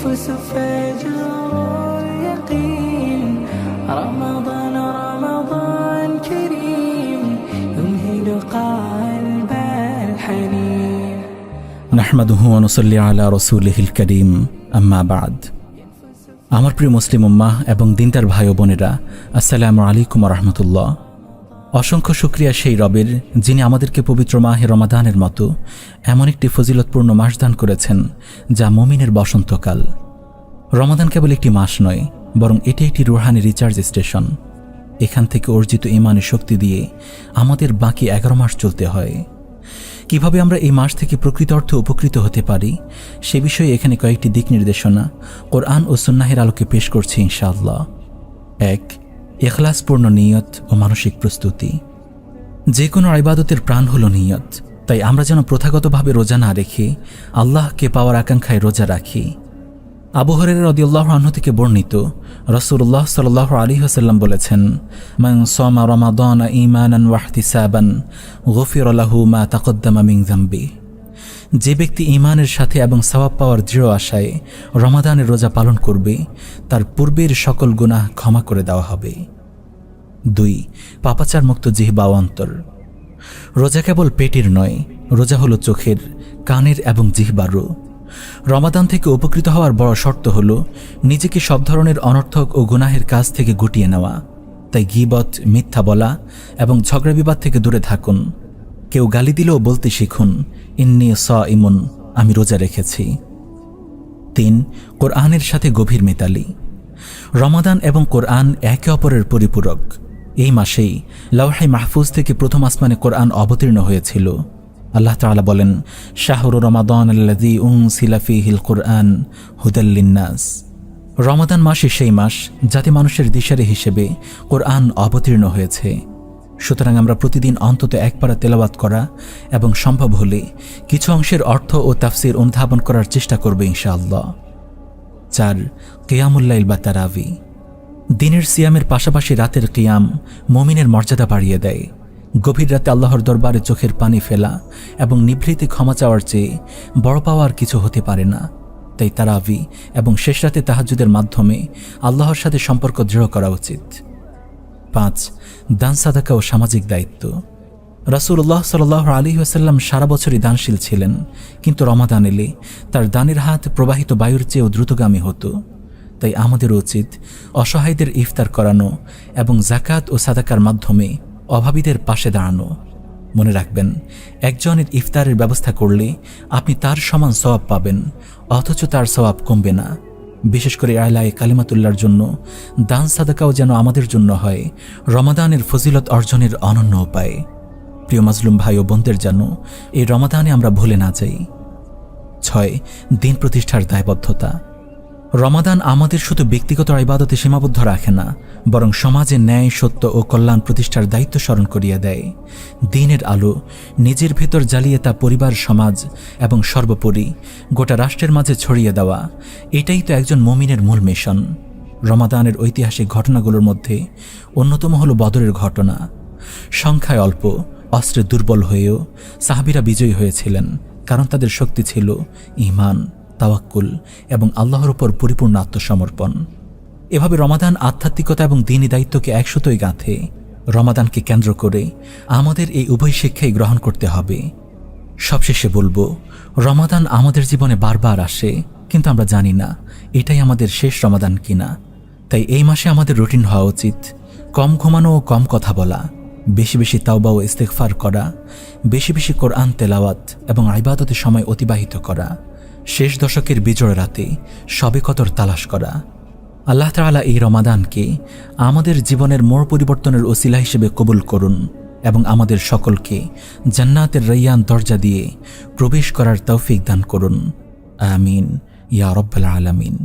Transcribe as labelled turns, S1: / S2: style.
S1: ينفس فجر اليقين رمضان رمضان كريم يمهل قلب الحنين
S2: نحمده ونصلي على رسوله الكريم أما بعد আমার প্রিয় মুসলিম উম্মাহ এবং দিনদার ভাই ও বোনেরা, আসসালামু আলাইকুম ওয়া রাহমাতুল্লাহ। অসংখ্য শুকরিয়া সেই রবের যিনি আমাদেরকে পবিত্র মাহে রমাদানের মতো এমন একটি ফজিলতপূর্ণ মাস দান করেছেন যা মুমিনের বসন্তকাল। রমাদান কেবল একটি মাস নয়, বরং এটি একটি রুহানি রিচার্জ স্টেশন। এখান থেকে অর্জিত ঈমানের শক্তি দিয়ে আমাদের বাকি 11 মাস চলতে হয়। কিভাবে আমরা এই মাস থেকে প্রকৃত অর্থে উপকৃত হতে পারি সে বিষয়ে এখানে কয়েকটি দিক নির্দেশনা কোরআন ও সুন্নাহের আলোকে পেশ করছি ইনশাআল্লাহ। 1. ইখলাসপূর্ণ নিয়ত ও মানসিক প্রস্তুতি। যে কোনো ইবাদতের প্রাণ হলো নিয়ত, তাই আমরা যেন প্রথাগতভাবে রোজা না রেখে আল্লাহকে পাওয়ার আকাঙ্ক্ষায় রোজা রাখি। আবু হুরায়রা রাদিয়াল্লাহু আনহু থেকে বর্ণিত, রাসূলুল্লাহ সাল্লাল্লাহু আলাইহি ওয়াসাল্লাম বলেছেন, মান সামা রমাদানা ঈমানান ওয়া ইহতিসাবান গুফিরা লাহু মা তাকদ্দামা মিন যামবি। যে ব্যক্তি ঈমানের সাথে এবং সওয়াব পাওয়ার দৃঢ় আশায় রমাদানের রোজা পালন করবে, তার পূর্বের সকল গুনাহ ক্ষমা করে দেওয়া হবে। 2. পাপাচার মুক্ত জিহ্বা ও অন্তর। রোজা কেবল পেটের নয়, রোজা হলো চোখের, কানের এবং জিহ্বারও। রমাদান থেকে উপকৃত হওয়ার বড় শর্ত হল নিজেকে সব ধরনের অনর্থক ও গুনাহের কাজ থেকে গুটিয়ে নেওয়া। তাই গীবত, মিথ্যা বলা এবং ঝগড়া বিবাদ থেকে দূরে থাকুন। কেউ গালি দিলেও বলতে শিখুন, ইন্নী সাইমুন, আমি রোজা রেখেছি। 3. কোরআনের সাথে গভীর মিতালি। রমাদান এবং কোরআন একে অপরের পরিপূরক। এই মাসেই লাওহে মাহফুজ থেকে প্রথম আসমানে কোরআন অবতীর্ণ হয়েছিল। আল্লাহ তাআলা বলেন, শাহরু রমাদান আল্লাযী উনজিলা ফীহিল কুরআন হুদাল লিন্নাস। রমাদান মাসই সেই মাস যাতে মানুষের দিশারি হিসেবে কোরআন অবতীর্ণ হয়েছে। সুতরাং আমরা প্রতিদিন অন্তত এক পারা তেলাওয়াত করা এবং সম্ভব হলে কিছু অংশের অর্থ ও তাফসির অনুধাবন করার চেষ্টা করবে ইনশাআল্লাহ। 4. কিয়ামুল লাইল বা তারাবি। দিনের সিয়ামের পাশাপাশি রাতের কিয়াম মুমিনের মর্যাদা বাড়িয়ে দেয়। গভীর রাতে আল্লাহর দরবারে চোখের পানি ফেলা এবং নিভৃতে ক্ষমা চাওয়ার চেয়ে বড় পাওয়ার কিছু হতে পারে না। তাই তারাবি এবং শেষ রাতে তাহাজ্জুদের মাধ্যমে আল্লাহর সাথে সম্পর্ক দৃঢ় করা উচিত। 5. দান সাদাকা ও সামাজিক দায়িত্ব। রাসূলুল্লাহ সাল্লাল্লাহু আলাইহি ওয়াসাল্লাম সারা বছরই দানশীল ছিলেন, কিন্তু রমাদান এলে তার দানের হাত প্রবাহিত বায়ুর চেয়েও দ্রুতগামী হতো। তাই আমাদের উচিত অসহায়দের ইফতার করানো এবং যাকাত ও সাদাকার মাধ্যমে অভাবীদের পাশে দাঁড়ানো। মনে রাখবেন, একজনের ইফতারের ব্যবস্থা করলে আপনি তার সমান সওয়াব পাবেন, অথচ তার সওয়াব কমবে না। বিশেষ করে আলায়ে কালিমাতুল্লাহর জন্য দান সাদাকাও যেন আমাদের জন্য হয় রমাদানের ফজিলত অর্জনের অনন্য উপায়। প্রিয় মাজলুম ভাই ও বোনদের যেন এই রমাদানে আমরা ভুলে না যাই। 6. দিন প্রতিষ্ঠার দায়বদ্ধতা। রমাদান আমাদের শুধু ব্যক্তিগত ইবাদতে সীমাবদ্ধ রাখে না, বরং সমাজে ন্যায়, সত্য ও কল্যাণ প্রতিষ্ঠার দায়িত্ব স্মরণ করিয়ে দেয়। দিনের আলো নিজের ভেতর জ্বালিয়ে তা পরিবার, সমাজ এবং সর্বোপরি গোটা রাষ্ট্রের মাঝে ছড়িয়ে দেওয়া, এটাই তো একজন মুমিনের মূল মিশন। রমাদানের ঐতিহাসিক ঘটনাগুলোর মধ্যে অন্যতম হল বদরের ঘটনা। সংখ্যায় অল্প, অস্ত্রে দুর্বল হয়েও সাহাবীরা বিজয়ী হয়েছিলেন, কারণ তাদের শক্তি ছিল ঈমান, তাওয়াক্কুল এবং আল্লাহর উপর পরিপূর্ণ আত্মসমর্পণ। এভাবে রমাদান আধ্যাত্মিকতা এবং দ্বীনি দায়িত্বকে একসুতোয় গাঁথে। রমাদানকে কেন্দ্র করে আমাদের এই উভয় শিক্ষাই গ্রহণ করতে হবে। সবশেষে বলবো, রমাদান আমাদের জীবনে বারবার আসে, কিন্তু আমরা জানি না এটাই আমাদের শেষ রমাদান কিনা। তাই এই মাসে আমাদের রুটিন হওয়া উচিত কম ঘুমানো ও কম কথা বলা, বেশি বেশি তাওবা ও ইস্তেগফার করা, বেশি বেশি কোরআন তেলাওয়াত এবং ইবাদতে সময় অতিবাহিত করা, শেষ দশকের বিজয় রাতে শবে কদর তালাশ করা। আল্লাহ তাআলা এই রমাদানকে আমাদের জীবনের মোড় পরিবর্তনের ওসিলা হিসেবে কবুল করুন এবং আমাদের সকলকে জান্নাতের রায়্যান দরজা দিয়ে প্রবেশ করার তৌফিক দান করুন। আমিন ইয়া রাব্বাল আলামিন।